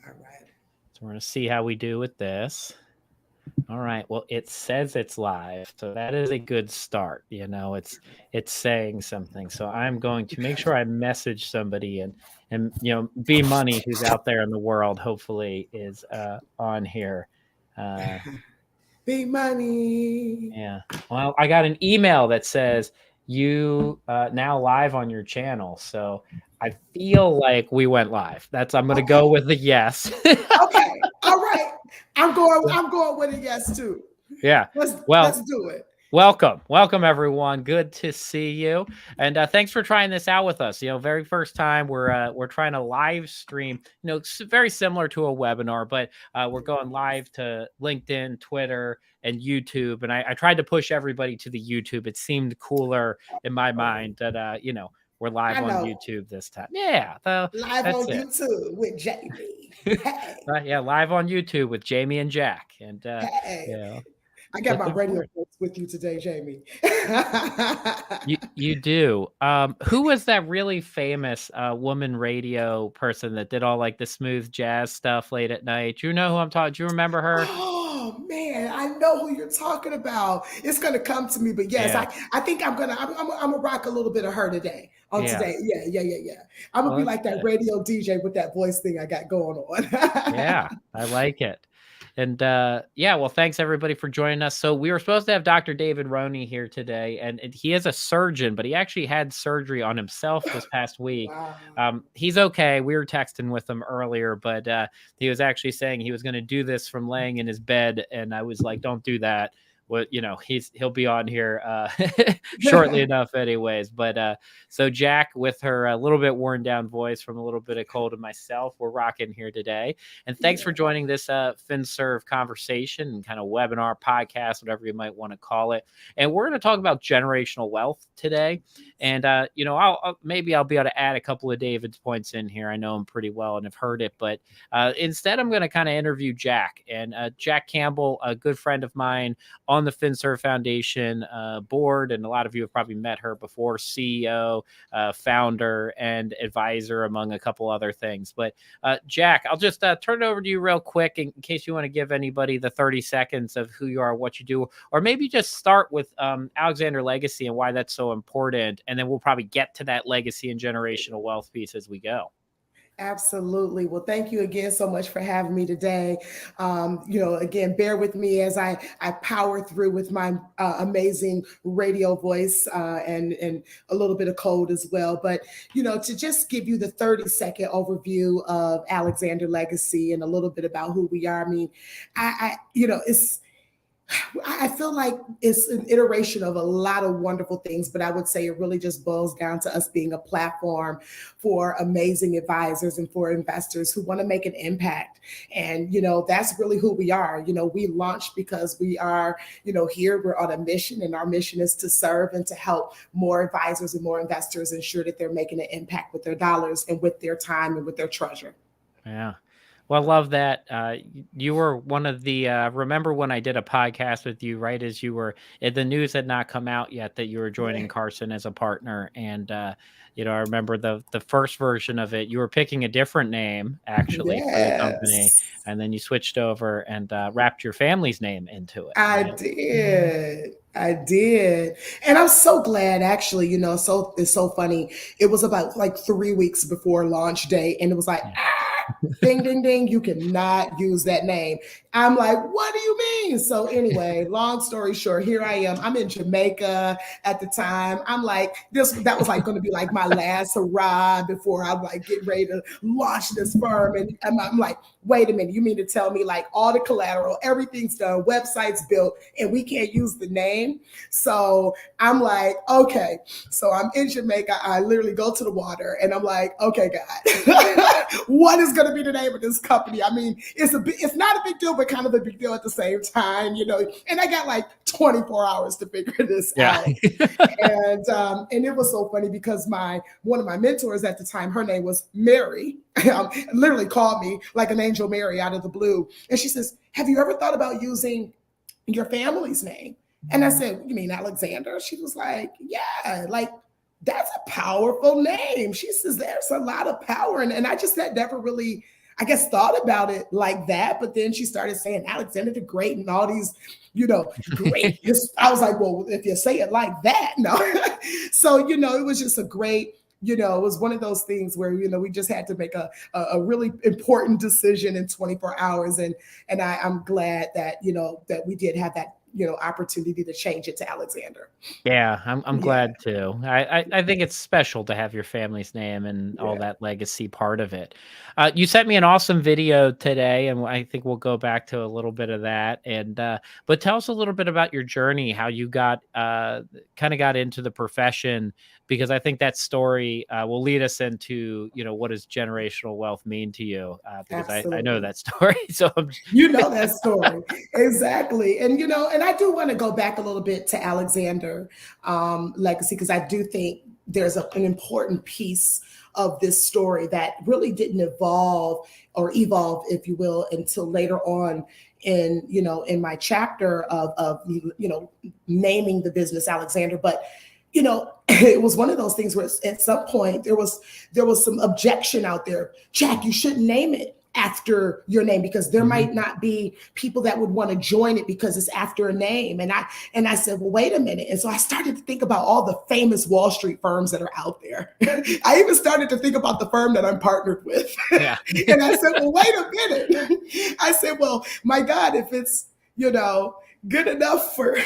All right. So we're going to see how we do with this. All right. Well, it says it's live, so that is a good start. It's saying something. So I'm going to make sure I message somebody and B Money, who's out there in the world, hopefully is on here. Big money. Yeah. Well, I got an email that says you now live on your channel. So I feel like we went live. I'm going to go with the yes. Okay. All right. I'm going with a yes too. Yeah. Let's do it. Welcome everyone. Good to see you, and thanks for trying this out with us. Very first time we're trying to live stream. It's very similar to a webinar, but we're going live to LinkedIn, Twitter, and YouTube. And I tried to push everybody to the YouTube. It seemed cooler in my mind that we're live on YouTube this time. Yeah, live on YouTube with Jamie. Hey. Yeah, live on YouTube with Jamie and Jaq. And hey. I got my radio voice with you today, Jamie. You do. Who was that really famous woman radio person that did all like the smooth jazz stuff late at night? Do you know who I'm talking? Do you remember her? Oh man, I know who you're talking about. It's gonna come to me, but yes, yeah. I think I'm gonna rock a little bit of her today. Today. Yeah. I'm gonna be like that radio DJ with that voice thing I got going on. Yeah, I like it. And well, thanks everybody for joining us. So we were supposed to have Dr. David Rhoiney here today, and he is a surgeon, but he actually had surgery on himself this past week. Wow. He's okay. We were texting with him earlier, but he was actually saying he was going to do this from laying in his bed, and I was like, don't do that. Well, he'll be on here shortly enough anyways. But so Jaq, with her a little bit worn down voice from a little bit of cold and myself, we're rocking here today. And thanks for joining this FinServe conversation and kind of webinar, podcast, whatever you might want to call it. And we're going to talk about generational wealth today. And I'll be able to add a couple of David's points in here. I know him pretty well and have heard it, but instead I'm going to kind of interview Jaq. And Jaq Campbell, a good friend of mine on the FinServe Foundation board, and a lot of you have probably met her before, CEO, founder, and advisor, among a couple other things. But Jaq, I'll just turn it over to you real quick in case you want to give anybody the 30 seconds of who you are, what you do, or maybe just start with Alexander Legacy and why that's so important. And then we'll probably get to that legacy and generational wealth piece as we go. Absolutely. Well, thank you again so much for having me today. Again, bear with me as I power through with my amazing radio voice and a little bit of cold as well. But, to just give you the 30-second overview of Alexander Legacy and a little bit about who we are. I mean, I feel like it's an iteration of a lot of wonderful things, but I would say it really just boils down to us being a platform for amazing advisors and for investors who want to make an impact. And, that's really who we are. We launched because we are, here, we're on a mission, and our mission is to serve and to help more advisors and more investors ensure that they're making an impact with their dollars and with their time and with their treasure. Yeah. Well, I love that. You were one of the, remember when I did a podcast with you, right as you were, the news had not come out yet that you were joining Carson as a partner. And, I remember the first version of it, you were picking a different name actually for the company. And then you switched over and wrapped your family's name into it. I did. And I'm so glad, actually, it's so funny. It was about like 3 weeks before launch day. And it was like, ding, ding, ding, you cannot use that name. I'm like, what do you mean? So anyway, long story short, here I am. I'm in Jamaica at the time. I'm like, that was like going to be like my last hurrah before I like get ready to launch this firm. And I'm like, wait a minute, you mean to tell me like all the collateral, everything's done, website's built, and we can't use the name? So I'm like, okay. So I'm in Jamaica. I literally go to the water and I'm like, okay, God, what is going to be the name of this company? I mean, it's not a big deal, but kind of a big deal at the same time, and I got like 24 hours to figure this out. And it was so funny because one of my mentors at the time, her name was Mary, literally called me like an angel Mary out of the blue. And she says, have you ever thought about using your family's name? And I said, you mean Alexander? She was like, yeah, like that's a powerful name. She says, there's a lot of power. And I just had never really I guess, thought about it like that. But then she started saying Alexander the Great and all these, great. I was like, well, if you say it like that, no. So, it was just a great, it was one of those things where, we just had to make a really important decision in 24 hours. And I'm glad that, that we did have that, opportunity to change it to Alexander. Yeah, I'm glad too. I think it's special to have your family's name and all that legacy part of it. You sent me an awesome video today, and I think we'll go back to a little bit of that. And but tell us a little bit about your journey, how you got kind of got into the profession, because I think that story will lead us into what does generational wealth mean to you? Because I know that story. So that story exactly, and and I do want to go back a little bit to Alexander legacy, because I do think there's an important piece of this story that really didn't evolve, if you will, until later on in my chapter of naming the business Alexander. But it was one of those things where at some point there was some objection out there. Jaq, you shouldn't name it after your name, because there might not be people that would want to join it because it's after a name. And I said, well, wait a minute. And so I started to think about all the famous Wall Street firms that are out there. I even started to think about the firm that I'm partnered with. Yeah. And I said, well, wait a minute. I said, well, my God, if it's, good enough for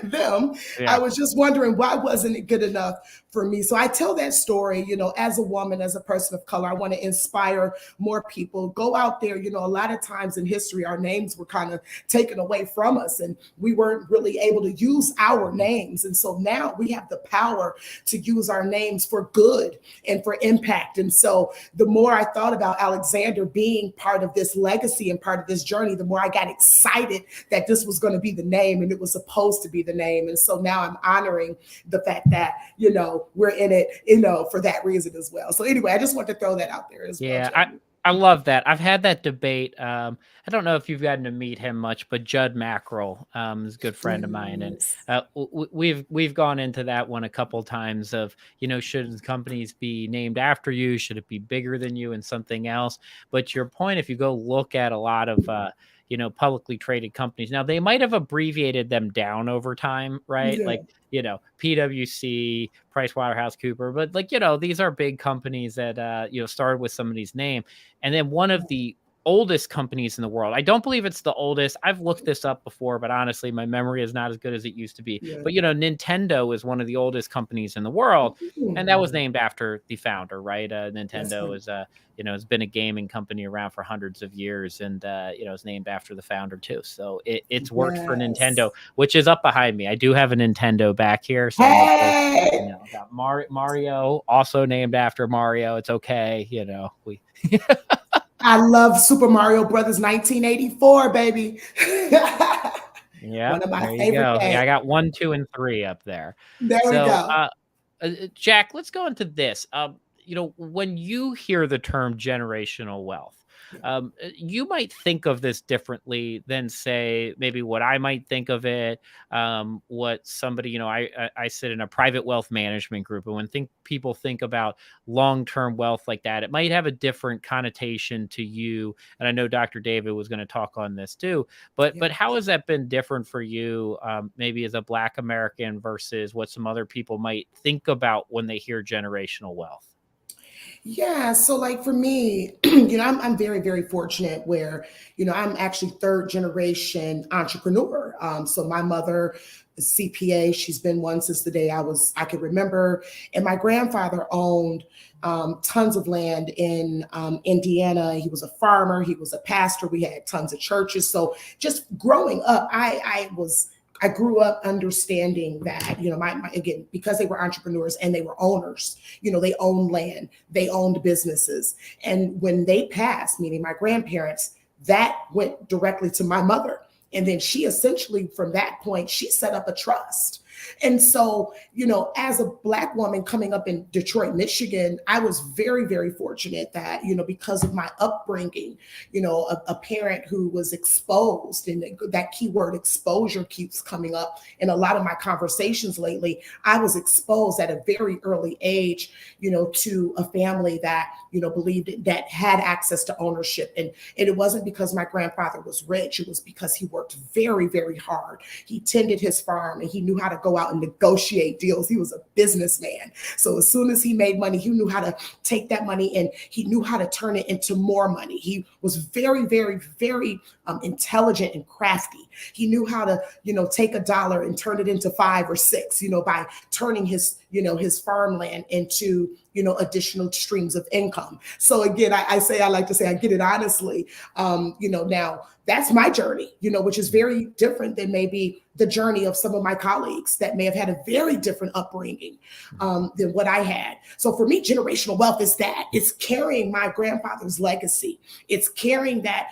them. Yeah. I was just wondering, why wasn't it good enough for me? So I tell that story, as a woman, as a person of color. I want to inspire more people. Go out there. A lot of times in history, our names were kind of taken away from us, and we weren't really able to use our names. And so now we have the power to use our names for good and for impact. And so the more I thought about Alexander being part of this legacy and part of this journey, the more I got excited that this was going to be the name, and it was supposed to be the name. And so now I'm honoring the fact that, we're in it, for that reason as well. So anyway, I just want to throw that out there as well. Yeah, I love that. I've had that debate. I don't know if you've gotten to meet him much, but Judd Mackerel is a good friend of mine. And we've gone into that one a couple times of, should companies be named after you? Should it be bigger than you and something else? But your point, if you go look at a lot of, publicly traded companies. Now, they might have abbreviated them down over time, right? Yeah. Like, PwC, PricewaterhouseCoopers, but these are big companies that, started with somebody's name. And then one of the oldest companies in the world. I don't believe it's the oldest. I've looked this up before, but honestly, my memory is not as good as it used to be. Yeah. But, Nintendo is one of the oldest companies in the world. And that was named after the founder, right? Nintendo is, has been a gaming company around for hundreds of years, and, it's named after the founder too. So it's worked for Nintendo, which is up behind me. I do have a Nintendo back here. So got Mario, also named after Mario. It's okay. I love Super Mario Brothers 1984, baby. Yeah, one of my favorite games. Yeah, I got 1, 2, and 3 up there. There we go. Jaq, let's go into this. When you hear the term generational wealth, you might think of this differently than, say, maybe what I might think of it. What somebody, I sit in a private wealth management group, and when people think about long-term wealth like that, it might have a different connotation to you. And I know Dr. David was going to talk on this too, but how has that been different for you, maybe as a Black American versus what some other people might think about when they hear generational wealth? Yeah. So like for me, I'm very, very fortunate where, I'm actually third generation entrepreneur. So my mother is CPA. She's been one since the day I could remember. And my grandfather owned tons of land in Indiana. He was a farmer. He was a pastor. We had tons of churches. So just growing up, I grew up understanding that, again, because they were entrepreneurs and they were owners, they owned land, they owned businesses. And when they passed, meaning my grandparents, that went directly to my mother. And then she essentially, from that point, she set up a trust. And so, as a Black woman coming up in Detroit, Michigan, I was very, very fortunate that, because of my upbringing, a parent who was exposed, and that keyword exposure keeps coming up in a lot of my conversations lately. I was exposed at a very early age, to a family that, believed that had access to ownership. And it wasn't because my grandfather was rich. It was because he worked very, very hard. He tended his farm and he knew how to go out and negotiate deals. He was a businessman. So as soon as he made money, he knew how to take that money and he knew how to turn it into more money. He was very, very, very intelligent and crafty. He knew how to, take $1 and turn it into 5 or 6, by turning his, his farmland into, additional streams of income. So again, I like to say, I get it honestly. Now that's my journey, which is very different than maybe the journey of some of my colleagues that may have had a very different upbringing than what I had. So for me, generational wealth is that. It's carrying my grandfather's legacy. It's carrying that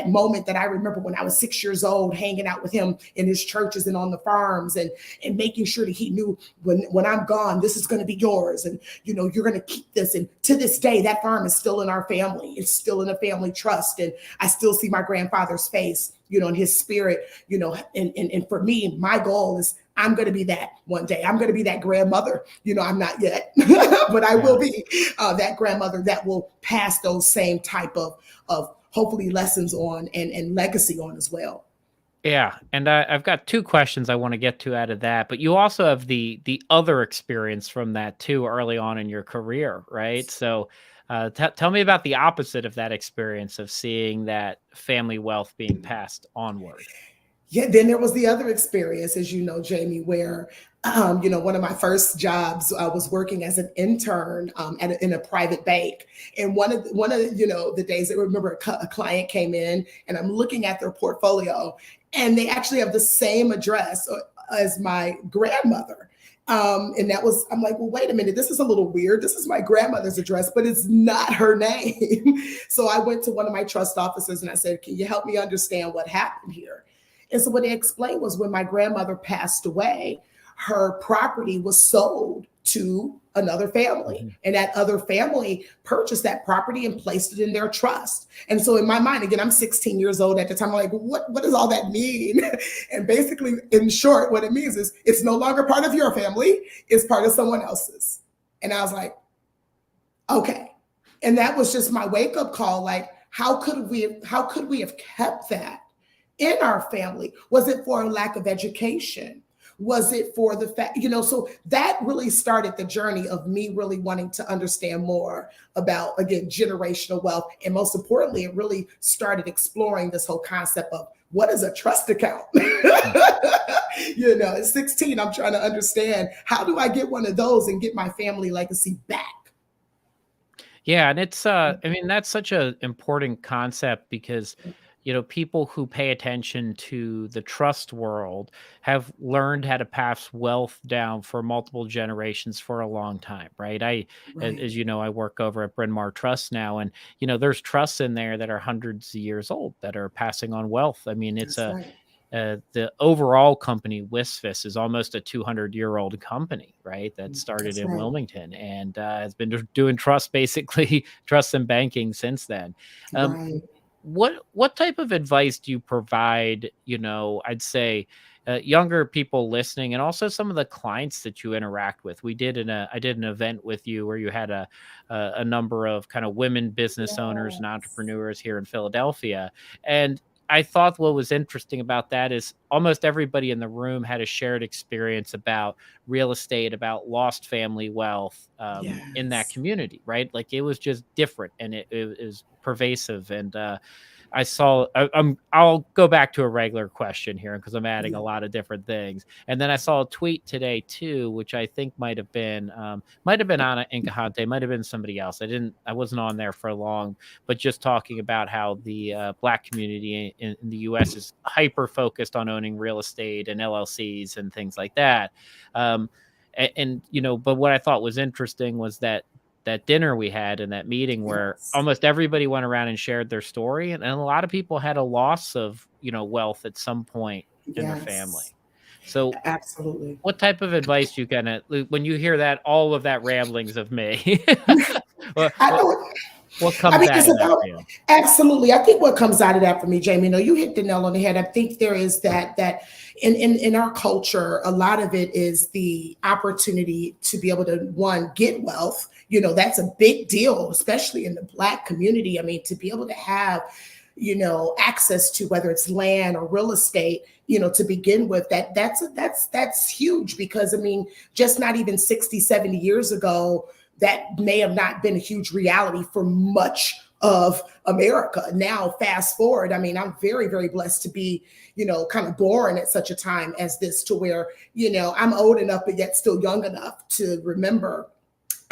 moment that I remember when I was 6 years old, hanging out with him in his churches and on the farms, and making sure that he knew when I'm gone, this is going to be yours, and you're going to keep this. And to this day, that farm is still in our family. It's still in a family trust, and I still see my grandfather's face, and his spirit, and for me, my goal is I'm going to be that one day. I'm going to be that grandmother. I'm not yet, but I will be that grandmother that will pass those same type of hopefully lessons on and legacy on as well. Yeah. And I've got 2 questions I want to get to out of that, but you also have the other experience from that too, early on in your career, right? So tell me about the opposite of that experience of seeing that family wealth being passed onward. Yeah, then there was the other experience, as you know, Jamie, where, one of my first jobs, I was working as an intern in a private bank. And one of the days, I remember a client came in and I'm looking at their portfolio and they actually have the same address as my grandmother. And I'm like, well, wait a minute, this is a little weird. This is my grandmother's address, but it's not her name. So I went to one of my trust officers and I said, can you help me understand what happened here? And so what they explained was when my grandmother passed away, her property was sold to another family. Mm-hmm. And that other family purchased that property and placed it in their trust. And so in my mind, again, I'm 16 years old at the time. I'm like, what does all that mean? And basically, in short, what it means is it's no longer part of your family, it's part of someone else's. And I was like, okay. And that was just my wake-up call. Like, how could we have kept that in our family? Was it for a lack of education? Was it for the fact, so that really started the journey of me really wanting to understand more about, again, generational wealth. And most importantly, it really started exploring this whole concept of what is a trust account? At 16, I'm trying to understand, how do I get one of those and get my family legacy back? Yeah. And it's, that's such an important concept because people who pay attention to the trust world have learned how to pass wealth down for multiple generations for a long time, right? As you know, I work over at Bryn Mawr Trust now, and there's trusts in there that are hundreds of years old that are passing on wealth. I mean, it's the overall company, WISFIS, is almost a 200-year-old company, right? That started in Wilmington and has been doing trust and banking since then. What type of advice do you provide, I'd say younger people listening, and also some of the clients that you interact with? I did an event with you where you had a number of kind of women business owners and entrepreneurs here in Philadelphia. And I thought what was interesting about that is almost everybody in the room had a shared experience about real estate, about lost family wealth in that community, right? Like it was just different and it was pervasive. And I'll go back to a regular question here because I'm adding a lot of different things. And then I saw a tweet today too, which I think might have been Ana Incahante, might have been somebody else. I wasn't on there for long, but just talking about how the Black community in the U.S. is hyper focused on owning real estate and LLCs and things like that. But what I thought was interesting was that dinner we had in that meeting where almost everybody went around and shared their story. And a lot of people had a loss of, wealth at some point in their family. So Absolutely. what type of advice do you kind of, when you hear that, all of that ramblings of me, what, I what, know. what I comes mean, out it's of that about for you? absolutely. I think what comes out of that for me, Jamie, you hit the nail on the head. I think there is that in our culture, a lot of it is the opportunity to be able to one get wealth. That's a big deal, especially in the Black community. I mean, to be able to have access to whether it's land or real estate, to begin with, that's huge because I mean, just not even 60, 70 years ago, that may have not been a huge reality for much of America. Now, fast forward, I mean, I'm very, very blessed to be, kind of born at such a time as this to where, I'm old enough, but yet still young enough to remember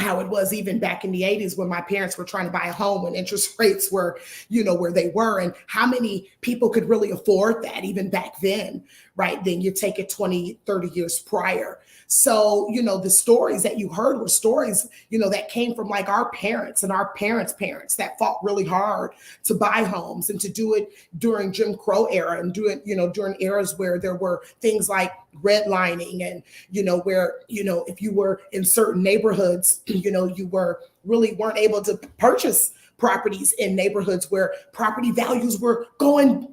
how it was even back in the 80s when my parents were trying to buy a home when interest rates were, where they were, and how many people could really afford that even back then, right? Then you take it 20, 30 years prior. So, the stories that you heard were stories, that came from like our parents and our parents that fought really hard to buy homes and to do it during Jim Crow era and do it, during eras where there were things like redlining and, where, if you were in certain neighborhoods, you weren't able to purchase properties in neighborhoods where property values were going,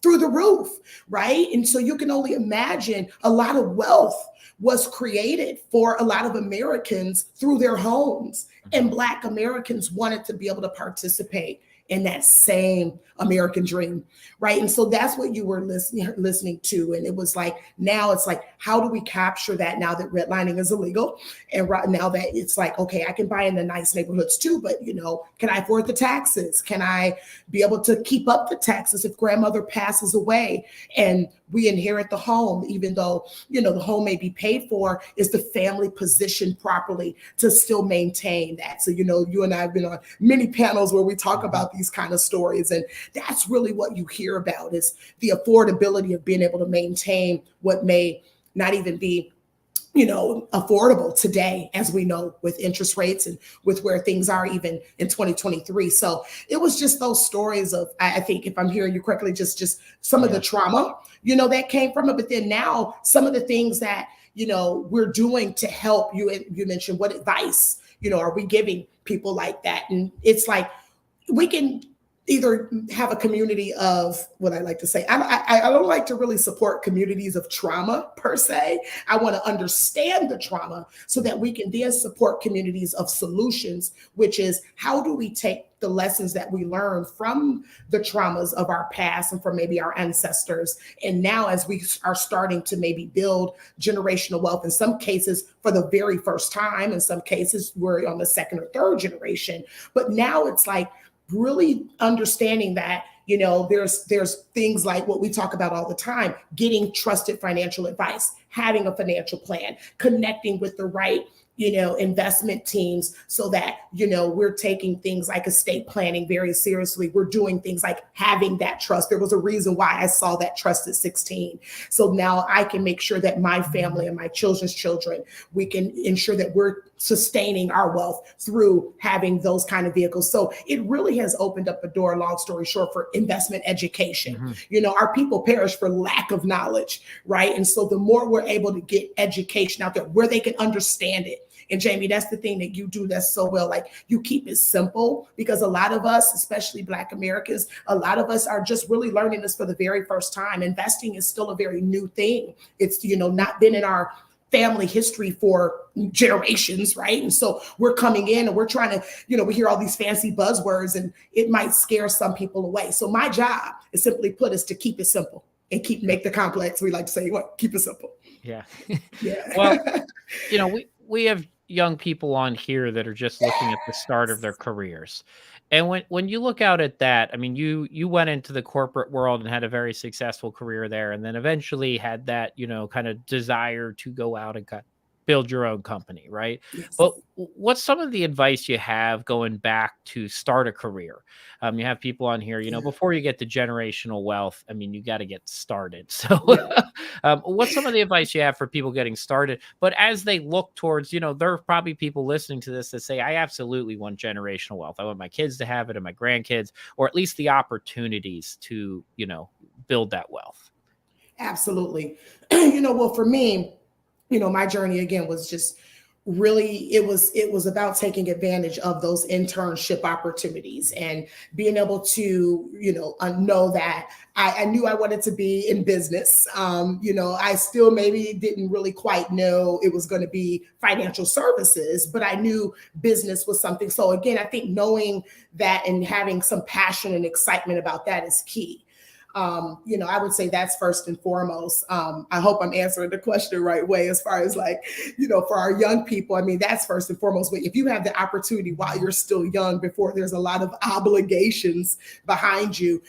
through the roof, right? And so you can only imagine a lot of wealth was created for a lot of Americans through their homes. And Black Americans wanted to be able to participate in that same American dream, right? And so that's what you were listening to. And it was like, now it's like, how do we capture that now that redlining is illegal? And right now that it's like, okay, I can buy in the nice neighborhoods too, but can I afford the taxes? Can I be able to keep up the taxes if grandmother passes away and we inherit the home, even though, the home may be paid for? Is the family positioned properly to still maintain that? So, you and I have been on many panels where we talk about these kind of stories. And that's really what you hear about is the affordability of being able to maintain what may not even be affordable today, as we know, with interest rates and with where things are even in 2023. So it was just those stories of, I think, if I'm hearing you correctly, just some of the trauma, that came from it. But then now some of the things that, we're doing to help you. You mentioned what advice, are we giving people like that? And it's like, we can either have a community of what I like to say. I don't like to really support communities of trauma per se. I want to understand the trauma so that we can then support communities of solutions, which is how do we take the lessons that we learned from the traumas of our past and from maybe our ancestors. And now as we are starting to maybe build generational wealth, in some cases for the very first time, in some cases we're on the second or third generation. But now it's like, really understanding that, there's things like what we talk about all the time, getting trusted financial advice, having a financial plan, connecting with the right, investment teams so that, we're taking things like estate planning very seriously. We're doing things like having that trust. There was a reason why I saw that trust at 16. So now I can make sure that my family and my children's children, we can ensure that we're sustaining our wealth through having those kind of vehicles. So it really has opened up a door, long story short, for investment education. Our people perish for lack of knowledge, right? And so the more we're able to get education out there where they can understand it. And Jamie, that's the thing that you do that's so well. Like, you keep it simple, because a lot of us, especially Black Americans, a lot of us are just really learning this for the very first time. Investing is still a very new thing. It's, not been in our family history for generations, right? And so we're coming in and we're trying to, we hear all these fancy buzzwords and it might scare some people away. So my job is simply put is to keep it simple and make the complex. We like to say, keep it simple. Yeah. Yeah. Well, we have young people on here that are just looking at the start of their careers. And when you look out at that, I mean, you went into the corporate world and had a very successful career there, and then eventually had that, kind of desire to go out and build your own company, right? Yes. But what's some of the advice you have going back to start a career? You have people on here, before you get to generational wealth, I mean, you got to get started. So what's some of the advice you have for people getting started? But as they look towards, there are probably people listening to this that say, I absolutely want generational wealth. I want my kids to have it and my grandkids, or at least the opportunities to, build that wealth. Absolutely. Well, for me, my journey again was just really, it was about taking advantage of those internship opportunities and being able to know that I knew I wanted to be in business. I still maybe didn't really quite know it was going to be financial services, but I knew business was something. So again, I think knowing that and having some passion and excitement about that is key. I would say that's first and foremost. I hope I'm answering the question the right way as far as like, for our young people. I mean, that's first and foremost. But if you have the opportunity while you're still young, before there's a lot of obligations behind you,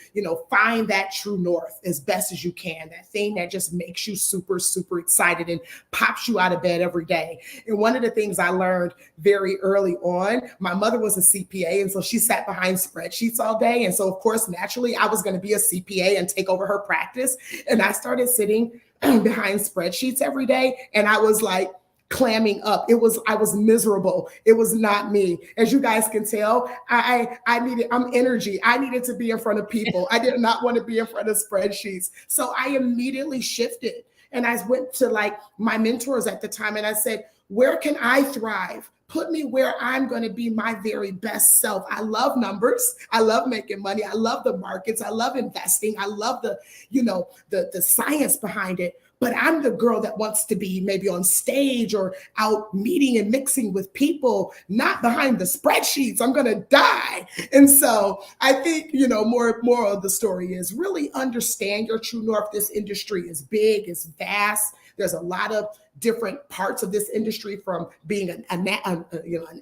find that true north as best as you can. That thing that just makes you super, super excited and pops you out of bed every day. And one of the things I learned very early on, my mother was a CPA, and so she sat behind spreadsheets all day. And so, of course, naturally, I was going to be a CPA and take over her practice. And I started sitting behind spreadsheets every day. And I was like clamming up. I was miserable. It was not me. As you guys can tell, I'm energy. I needed to be in front of people. I did not want to be in front of spreadsheets. So I immediately shifted. And I went to like my mentors at the time and I said, where can I thrive? Put me where I'm going to be my very best self. I love numbers. I love making money. I love the markets. I love investing. I love the science behind it. But I'm the girl that wants to be maybe on stage or out meeting and mixing with people, not behind the spreadsheets. I'm going to die. And so I think, more of the story is really understand your true north. This industry is big, it's vast. There's a lot of different parts of this industry, from being an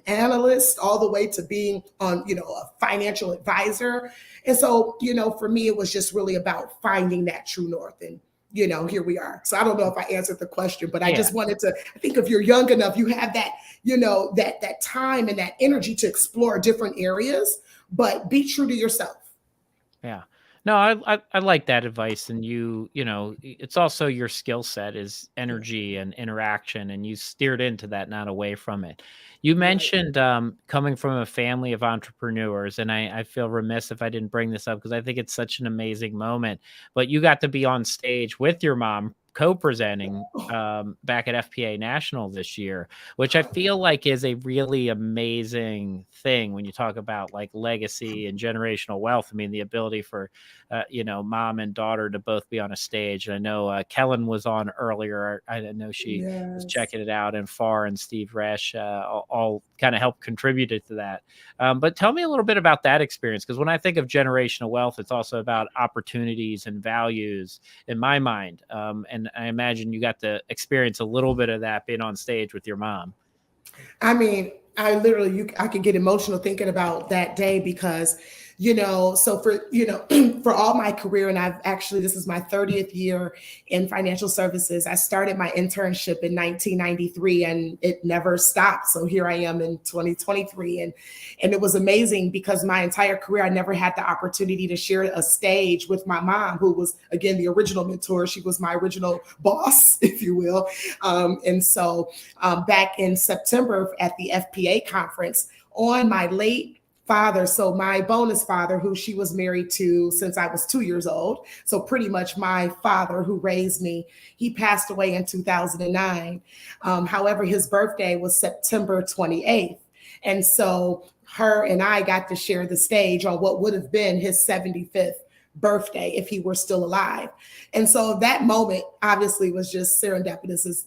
analyst all the way to being on, a financial advisor. And so, for me, it was just really about finding that true north. And, here we are. So I don't know if I answered the question, but I just wanted to, I think if you're young enough, you have that, that time and that energy to explore different areas, but be true to yourself. Yeah. No, I like that advice. And it's also your skill set is energy and interaction, and you steered into that, not away from it. You mentioned coming from a family of entrepreneurs, and I feel remiss if I didn't bring this up because I think it's such an amazing moment. But you got to be on stage with your mom co-presenting back at FPA National this year, which I feel like is a really amazing thing when you talk about like legacy and generational wealth. I mean, the ability for, mom and daughter to both be on a stage. And I know Kellen was on earlier. I know she was checking it out, and Farr and Steve Resch all kind of helped contributed to that. But tell me a little bit about that experience, because when I think of generational wealth, it's also about opportunities and values in my mind. And I imagine you got to experience a little bit of that being on stage with your mom. I mean, I could get emotional thinking about that day because, so for all my career, and this is my 30th year in financial services. I started my internship in 1993 and it never stopped. So here I am in 2023. And it was amazing because my entire career, I never had the opportunity to share a stage with my mom, who was, again, the original mentor. She was my original boss, if you will. And so back in September at the FPA conference, on my late father, so my bonus father, who she was married to since I was 2 years old, so pretty much my father who raised me, he passed away in 2009. However, his birthday was September 28th. And so her and I got to share the stage on what would have been his 75th birthday if he were still alive. And so that moment obviously was just serendipitous, as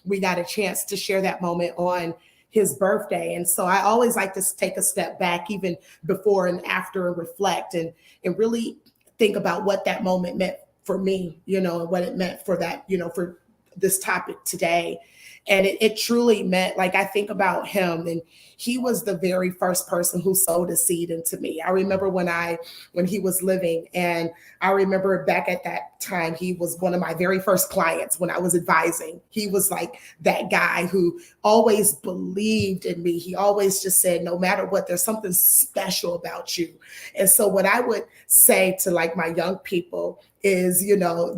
we got a chance to share that moment on his birthday. And so I always like to take a step back, even before and after, and reflect and really think about what that moment meant for me, and what it meant for that, for this topic today. And it truly meant, like, I think about him, and he was the very first person who sowed a seed into me. I remember when he was living, and I remember back at that time, he was one of my very first clients when I was advising. He was like that guy who always believed in me. He always just said, no matter what, there's something special about you. And so what I would say to like my young people is,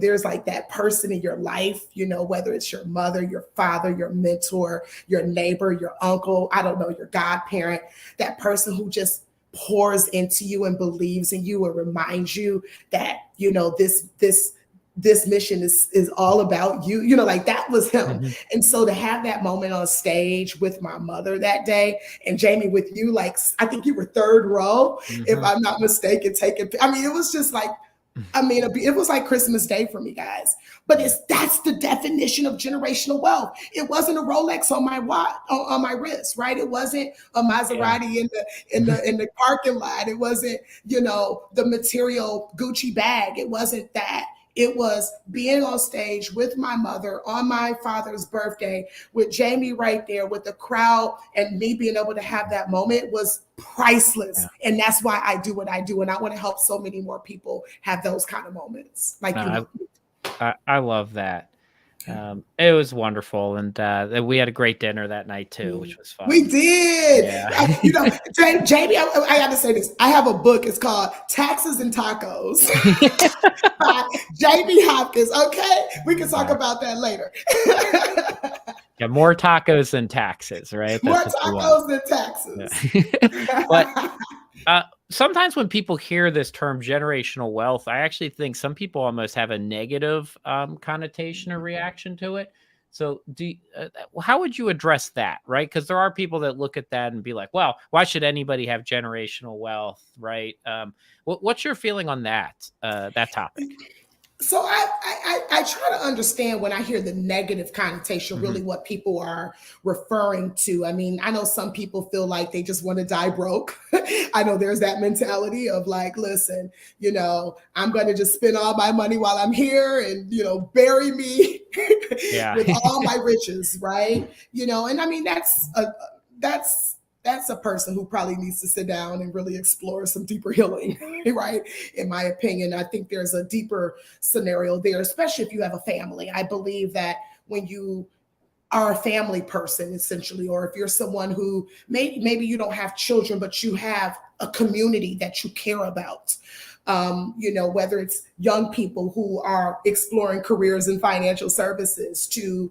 there's like that person in your life, whether it's your mother, your father, your mentor, your neighbor, your uncle, I don't know, your godparent, that person who just pours into you and believes in you and reminds you that, this this mission is all about you, like that was him. Mm-hmm. And so to have that moment on stage with my mother that day, and Jamie with you, like I think you were third row, if I'm not mistaken, it was just like, it was like Christmas Day for me, guys. But that's the definition of generational wealth. It wasn't a Rolex on my watch, on my wrist, right? It wasn't a Maserati in the parking lot. It wasn't, the material Gucci bag. It wasn't that. It was being on stage with my mother on my father's birthday, with Jamie right there, with the crowd, and me being able to have that moment was priceless. Yeah. And that's why I do what I do. And I want to help so many more people have those kind of moments. Like I love that. It was wonderful, and we had a great dinner that night too, which was fun. We did. Yeah. Jamie, I got to say this. I have a book. It's called Taxes and Tacos by Jamie Hopkins. Okay, we can talk about that later. Yeah, more tacos than taxes, right? That's more tacos than taxes. Yeah. But sometimes when people hear this term generational wealth, I actually think some people almost have a negative connotation or reaction to it. So how would you address that, right? Because there are people that look at that and be like, well, why should anybody have generational wealth, right? What's your feeling on that topic? So I try to understand when I hear the negative connotation, really what people are referring to. I mean, I know some people feel like they just want to die broke. I know there's that mentality of like, listen, I'm going to just spend all my money while I'm here and, bury me with all my riches, right? And I mean, that's a person who probably needs to sit down and really explore some deeper healing, right? In my opinion, I think there's a deeper scenario there, especially if you have a family. I believe that when you are a family person, essentially, or if you're someone who maybe you don't have children, but you have a community that you care about, whether it's young people who are exploring careers in financial services to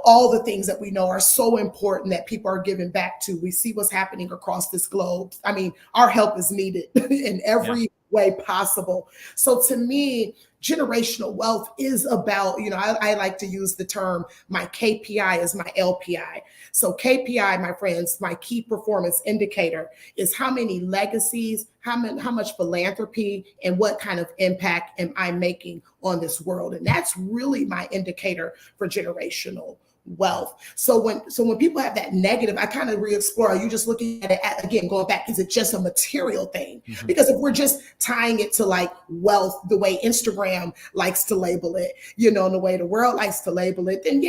all the things that we know are so important that people are giving back to. We see what's happening across this globe. I mean, our help is needed in every way possible. So to me, generational wealth is about, I like to use the term, my KPI is my LPI. So KPI, my friends, my key performance indicator is how many legacies, how much philanthropy, and what kind of impact am I making on this world. And that's really my indicator for generational wealth. So when people have that negative, I kind of re-explore, are you just looking at it again, going back, is it just a material thing? Because if we're just tying it to like wealth, the way Instagram likes to label it, and the way the world likes to label it, then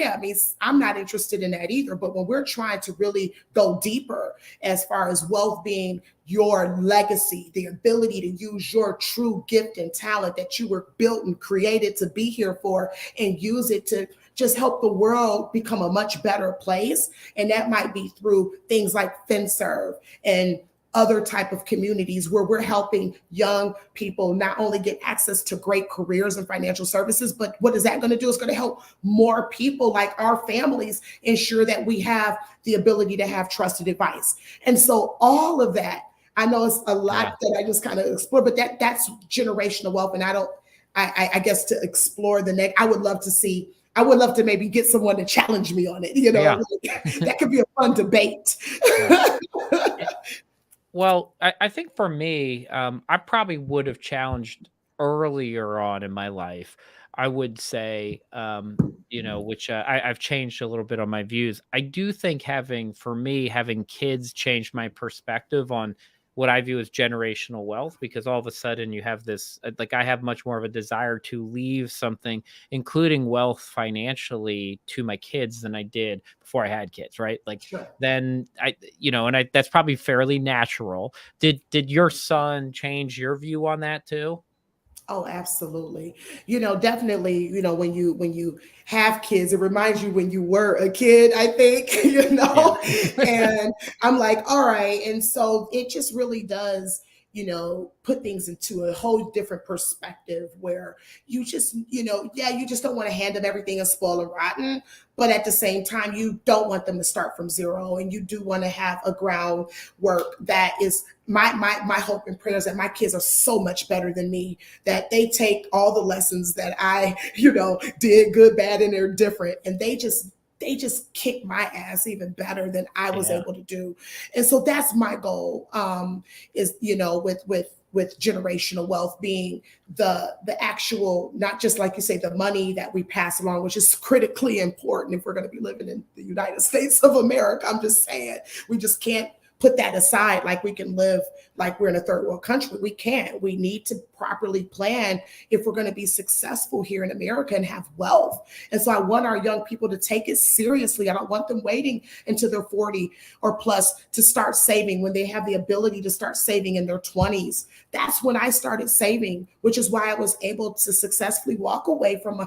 I'm not interested in that either. But when we're trying to really go deeper as far as wealth being your legacy, the ability to use your true gift and talent that you were built and created to be here for, and use it to just help the world become a much better place. And that might be through things like FinServe and other type of communities where we're helping young people not only get access to great careers in financial services, but what is that going to do? It's going to help more people like our families ensure that we have the ability to have trusted advice. And so all of that, I know it's a lot that I just kind of explore, but that's generational wealth. And I guess to explore I would love to maybe get someone to challenge me on it. That could be a fun debate. Well, I think for me, I probably would have challenged earlier on in my life. I would say, which I've changed a little bit on my views. I do think having kids changed my perspective on what I view as generational wealth, because all of a sudden you have this, like I have much more of a desire to leave something, including wealth financially, to my kids than I did before I had kids, right? Like then that's probably fairly natural. Did your son change your view on that too? Oh, absolutely. Definitely, when you have kids, it reminds you when you were a kid, I think, and I'm like, all right. And so it just really does, put things into a whole different perspective where you just, you just don't want to hand them everything and spoil and rotten. But at the same time, you don't want them to start from zero. And you do want to have a groundwork that is my hope and prayers that my kids are so much better than me, that they take all the lessons that I, did good, bad, and they're different. And they just kick my ass even better than I was able to do. And so that's my goal, is, with generational wealth being the actual, not just like you say, the money that we pass along, which is critically important if we're going to be living in the United States of America. I'm just saying, we just can't put that aside like we can live like we're in a third world country. We can't. We need to properly plan if we're going to be successful here in America and have wealth. And so I want our young people to take it seriously. I don't want them waiting until they're 40 or plus to start saving when they have the ability to start saving in their 20s. That's when I started saving, which is why I was able to successfully walk away from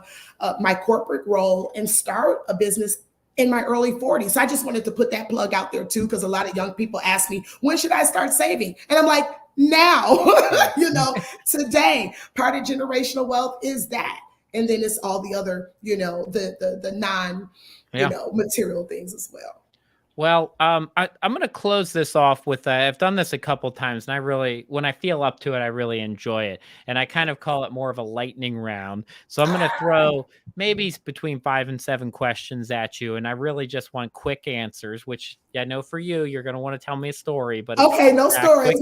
my corporate role and start a business in my early 40s. So I just wanted to put that plug out there too, because a lot of young people ask me, when should I start saving? And I'm like, now, today. Part of generational wealth is that. And then it's all the other, the non, material things as well. Well, I'm going to close this off with, I've done this a couple times, and when I feel up to it, I really enjoy it. And I kind of call it more of a lightning round. So I'm going to throw maybe between 5 and 7 questions at you. And I really just want quick answers, which I know for you, you're going to want to tell me a story. But okay, no stories.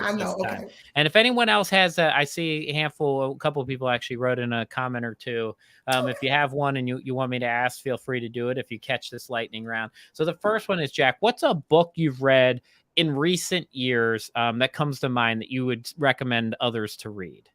I know. Okay. And if anyone else has, I see a couple of people actually wrote in a comment or two. If you have one and you want me to ask, feel free to do it if you catch this lightning round. So the first one is, Jaq, what's a book you've read in recent years that comes to mind that you would recommend others to read?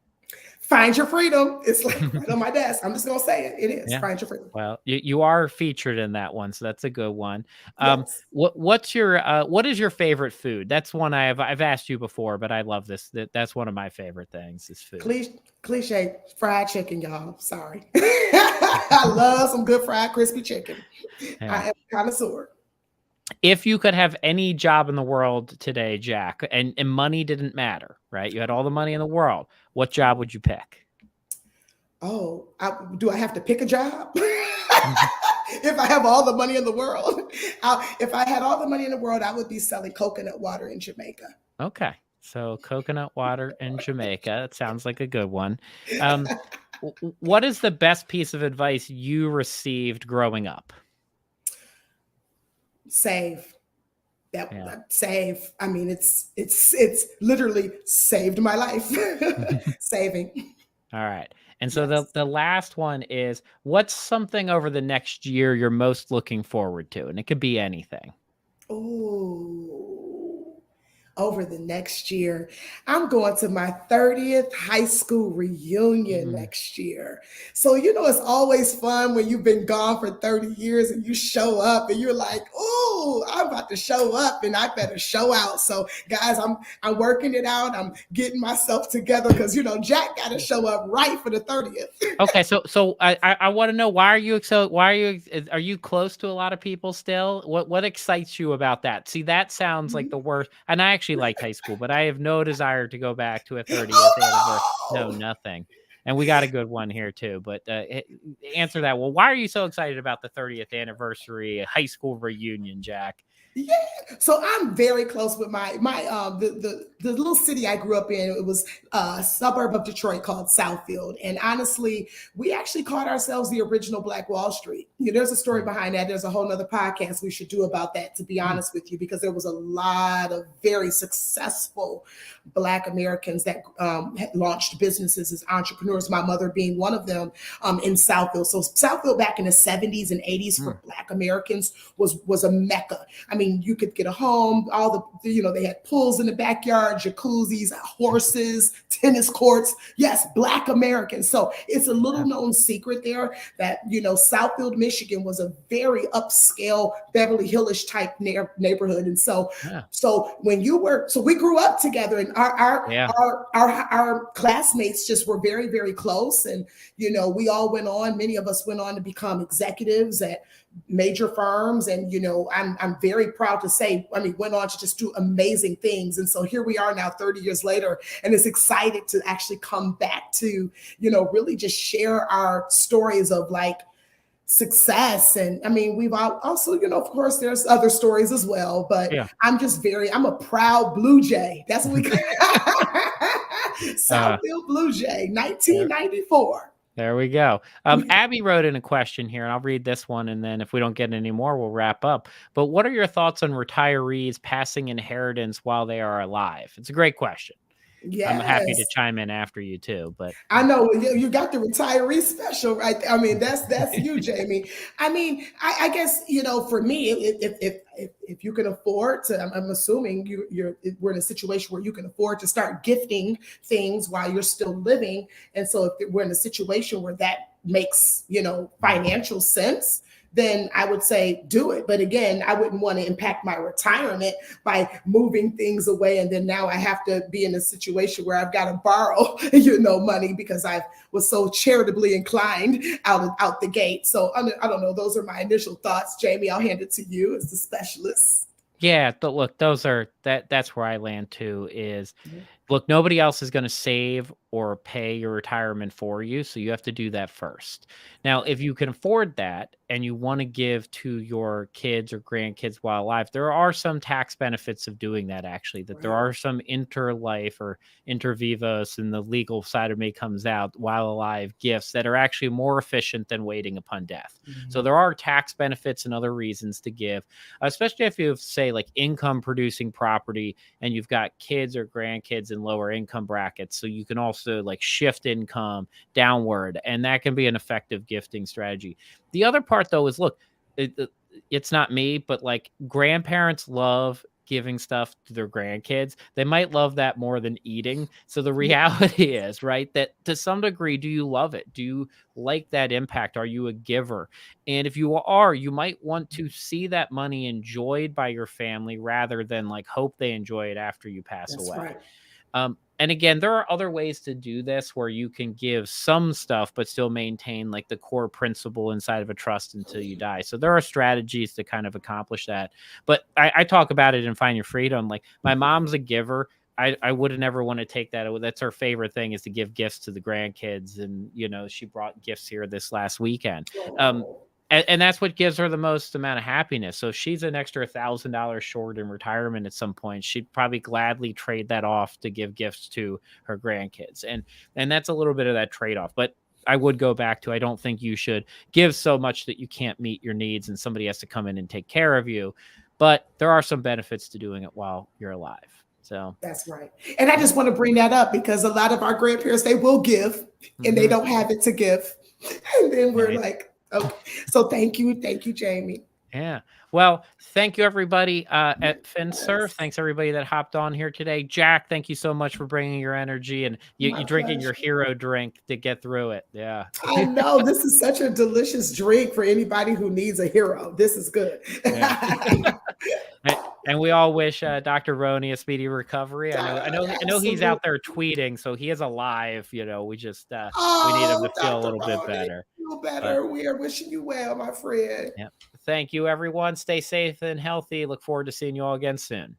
Find Your Freedom. It's like right on my desk. I'm just going to say it. It is. Yeah. Find Your Freedom. Well, you are featured in that one, so that's a good one. Yes. What is your favorite food? That's one I've asked you before, but I love this. That's one of my favorite things is food. Cliche fried chicken, y'all. Sorry. I love some good fried crispy chicken. Yeah. I am a connoisseur. If you could have any job in the world today, Jaq, and money didn't matter, right? You had all the money in the world. What job would you pick? Oh, do I have to pick a job? If I have all the money in the world, if I had all the money in the world, I would be selling coconut water in Jamaica. Okay. So coconut water in Jamaica. That sounds like a good one. What is the best piece of advice you received growing up? Save. Save. I mean, it's literally saved my life. Saving. All right. And so the last one is, what's something over the next year you're most looking forward to? And it could be anything. Oh, over the next year, I'm going to my 30th high school reunion next year. So, it's always fun when you've been gone for 30 years and you show up and you're like, oh, I'm about to show up and I better show out. So guys, I'm working it out. I'm getting myself together because, Jaq got to show up right for the 30th. Okay. So I want to know, are you close to a lot of people still? What excites you about that? See, that sounds like the worst. And I actually liked high school, but I have no desire to go back to a 30th anniversary. No, nothing. And we got a good one here too, but answer that. Well, why are you so excited about the 30th anniversary high school reunion, Jaq? Yeah, so I'm very close with the little city I grew up in. It was a suburb of Detroit called Southfield, and honestly, we actually called ourselves the original Black Wall Street. There's a story behind that. There's a whole nother podcast we should do about that, to be honest with you, because there was a lot of very successful Black Americans that launched businesses as entrepreneurs. My mother being one of them in Southfield. So Southfield back in the 70s and 80s for Black Americans was a mecca. I mean, you could get a home, they had pools in the backyard, jacuzzis, horses, tennis courts. Yes, Black Americans. So it's a little known secret there that, Southfield, Michigan was a very upscale Beverly Hillish type neighborhood. And so when we grew up together, and our classmates just were very, very close. And, many of us went on to become executives at major firms. And, I'm very proud to say, went on to just do amazing things. And so here we are now 30 years later, and it's excited to actually come back to, really just share our stories of like success. And we've also, of course, there's other stories as well, but Yeah. I'm a proud Blue Jay. That's what we Southfield Blue Jay, 1994. There we go. Abby wrote in a question here, and I'll read this one, and then if we don't get any more, we'll wrap up. But what are your thoughts on retirees passing inheritance while they are alive? It's a great question. Yes. I'm happy to chime in after you too, but I know you got the retiree special, right? That's you, Jamie. I guess, for me, if you can afford to, I'm assuming we're in a situation where you can afford to start gifting things while you're still living. And so if we're in a situation where that makes, financial sense, then I would say do it. But again, I wouldn't want to impact my retirement by moving things away. And then now I have to be in a situation where I've got to borrow, money because I was so charitably inclined out the gate. So I don't know. Those are my initial thoughts. Jamie, I'll hand it to you as the specialist. Yeah, but look, that's where I land too is, look, nobody else is going to save or pay your retirement for you. So you have to do that first. Now, if you can afford that and you want to give to your kids or grandkids while alive, there are some tax benefits of doing that, actually, that there are some interlife or inter vivos, and the legal side of me comes out, while alive gifts that are actually more efficient than waiting upon death. So there are tax benefits and other reasons to give, especially if you have, say, like income producing property and you've got kids or grandkids in lower income brackets. So you can also like shift income downward, and that can be an effective gifting strategy. The other part though is, look, it's not me, but like grandparents love giving stuff to their grandkids. They might love that more than eating. So the reality is, right, that to some degree, do you love it? Do you like that impact? Are you a giver? And if you are, you might want to see that money enjoyed by your family rather than like hope they enjoy it after you pass away. Right. And again, there are other ways to do this where you can give some stuff, but still maintain like the core principle inside of a trust until you die. So there are strategies to kind of accomplish that. But I talk about it in Find Your Freedom. Like, my mom's a giver. I would never want to take that. That's her favorite thing, is to give gifts to the grandkids. And, she brought gifts here this last weekend. And that's what gives her the most amount of happiness. So if she's an extra $1,000 short in retirement at some point, she'd probably gladly trade that off to give gifts to her grandkids. And that's a little bit of that trade-off. But I would go back to, I don't think you should give so much that you can't meet your needs and somebody has to come in and take care of you. But there are some benefits to doing it while you're alive. So that's right. And I just want to bring that up because a lot of our grandparents, they will give and they don't have it to give. And then we're like, okay. So thank you, Jamie. Yeah. Well, thank you, everybody at FinServe. Thanks, everybody that hopped on here today. Jaq, thank you so much for bringing your energy and you drinking your hero drink to get through it. Yeah. I know. This is such a delicious drink for anybody who needs a hero. This is good. Yeah. And we all wish Dr. Rhoiney a speedy recovery. I know he's out there tweeting, so he is alive. We just we need him to feel a little bit better. Feel better. We are wishing you well, my friend. Yeah. Thank you, everyone. Stay safe and healthy. Look forward to seeing you all again soon.